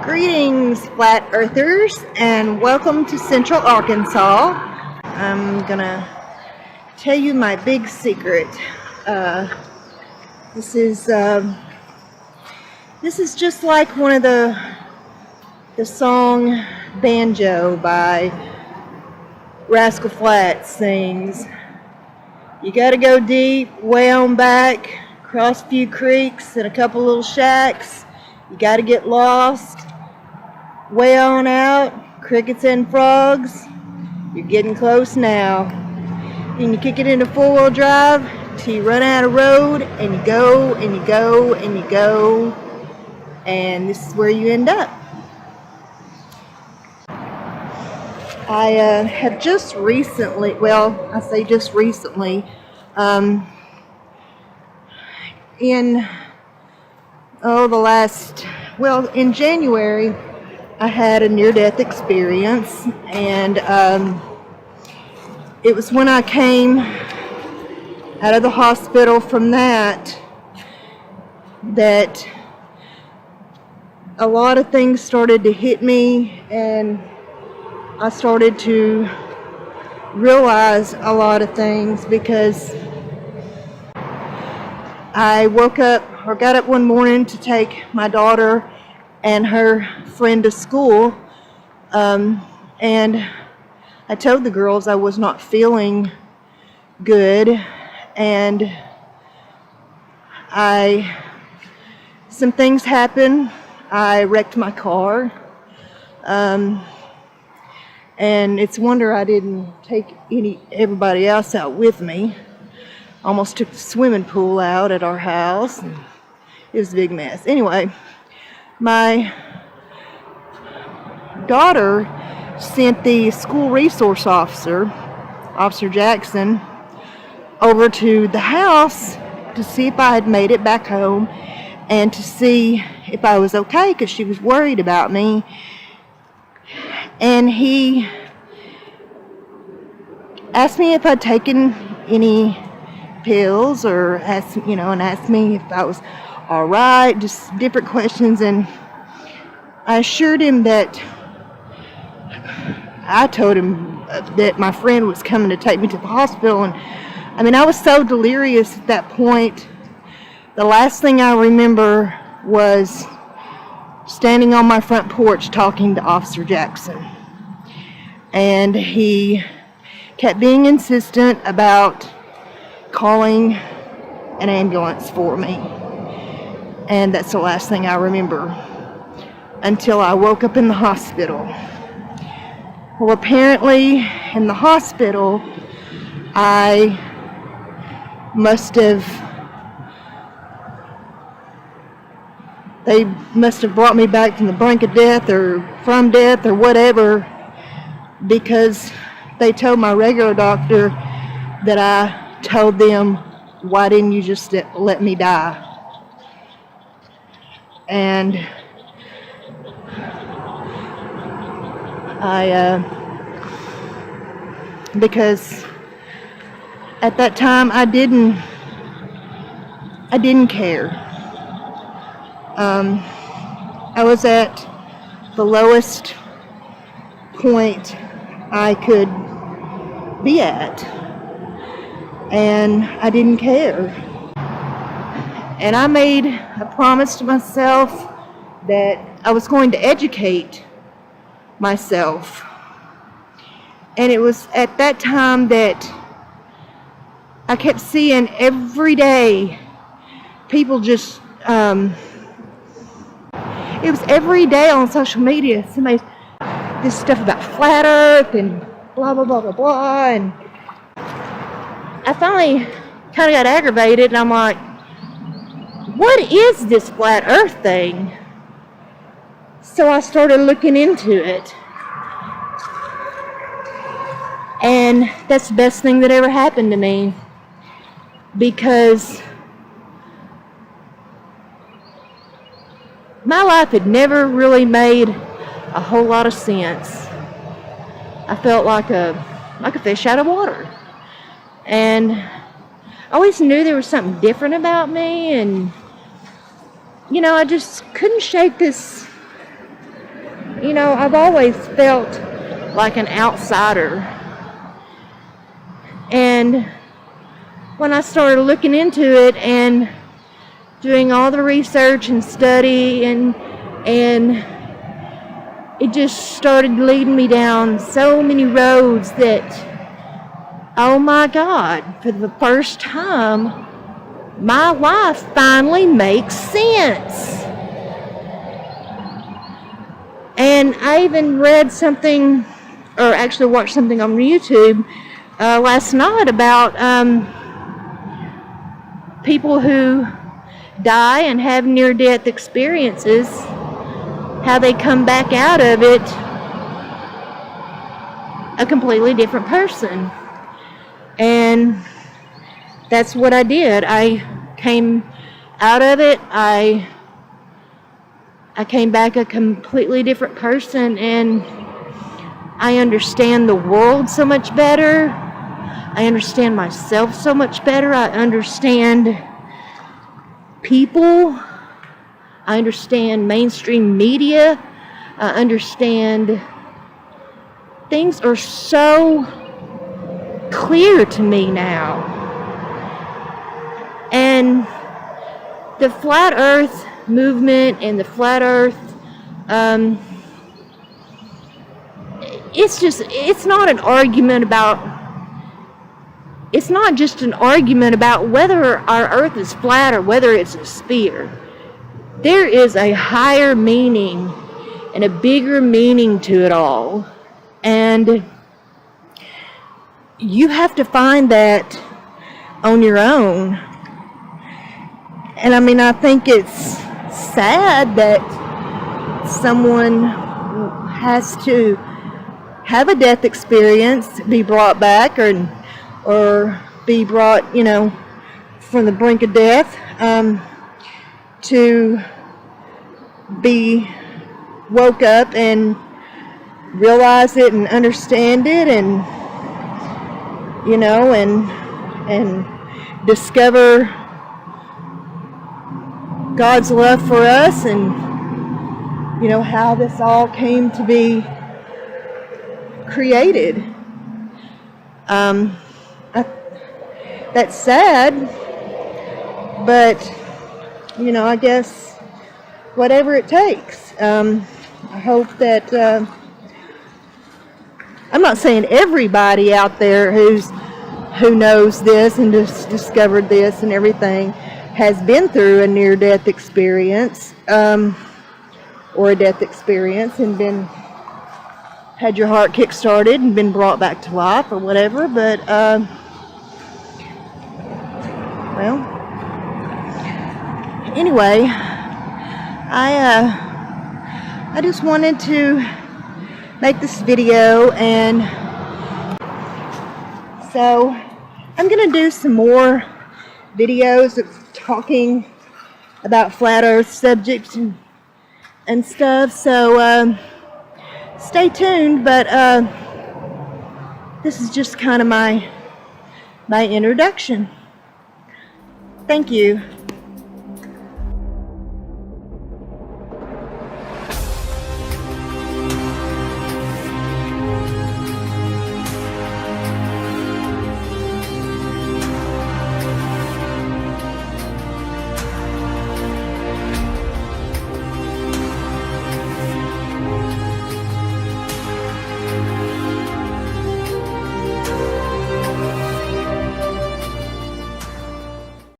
Greetings, Flat Earthers, and welcome to Central Arkansas. I'm gonna tell you my big secret. This is just like one of the song Banjo by Rascal Flatts sings. You gotta go deep, way on back, cross a few creeks and a couple little shacks. You gotta get lost, way on out, crickets and frogs. You're getting close now. Then you kick it into four-wheel drive till you run out of road, and you go and you go and you go, and this is where you end up. I have just recently, I say just recently, in January, I had a near-death experience, and it was when I came out of the hospital from that a lot of things started to hit me, and I started to realize a lot of things, because I got up one morning to take my daughter and her friend to school, and I told the girls I was not feeling good, and some things happened. I wrecked my car, and it's a wonder I didn't take everybody else out with me. Almost took the swimming pool out at our house. It was a big mess. Anyway, my daughter sent the school resource officer, Officer Jackson, over to the house to see if I had made it back home and to see if I was okay, because she was worried about me. And he asked me if I'd taken any pills, or asked me if I was all right, just different questions. And I assured him that I told him that my friend was coming to take me to the hospital, and I was so delirious at that point. The last thing I remember was standing on my front porch talking to Officer Jackson, and he kept being insistent about calling an ambulance for me, and that's the last thing I remember until I woke up in the hospital. Well, apparently in the hospital they must have brought me back from the brink of death, or from death, or whatever, because they told my regular doctor that I told them, why didn't you just let me die? And because at that time I didn't care. I was at the lowest point I could be at, and I didn't care. And I made a promise to myself that I was going to educate myself. And it was at that time that I kept seeing every day people just, it was every day on social media, somebody, this stuff about flat earth and blah, blah, blah, blah, blah. And I finally kind of got aggravated, and I'm like, what is this flat earth thing? So I started looking into it. And that's the best thing that ever happened to me, because my life had never really made a whole lot of sense. I felt like a fish out of water. And I always knew there was something different about me, and I just couldn't shake this you know, I've always felt like an outsider. And when I started looking into it and doing all the research and study, and it just started leading me down so many roads that, oh my God, for the first time, my life finally makes sense. And I even read something, or actually watched something on YouTube last night about people who die and have near-death experiences, how they come back out of it a completely different person. And that's what I did. I came out of it. I came back a completely different person, and I understand the world so much better. I understand myself so much better. I understand people. I understand mainstream media. I understand things are so clear to me now. And the flat earth movement and the flat earth, it's not an argument about, it's not just an argument about whether our earth is flat or whether it's a sphere. There is a higher meaning and a bigger meaning to it all. And you have to find that on your own. And I mean, I think it's sad that someone has to have a death experience, be brought back, or be brought, you know, from the brink of death, to be woke up and realize it and understand it, and you know, and discover God's love for us, and you know, how this all came to be created. That's sad, but you know, I guess whatever it takes. I hope that I'm not saying everybody out there who knows this and just discovered this and everything has been through a near-death experience, or a death experience, and had your heart kick-started and been brought back to life or whatever. But well, anyway, I just wanted to make this video, and so I'm gonna do some more videos of talking about flat earth subjects and stuff, so stay tuned. But this is just kind of my introduction. Thank you.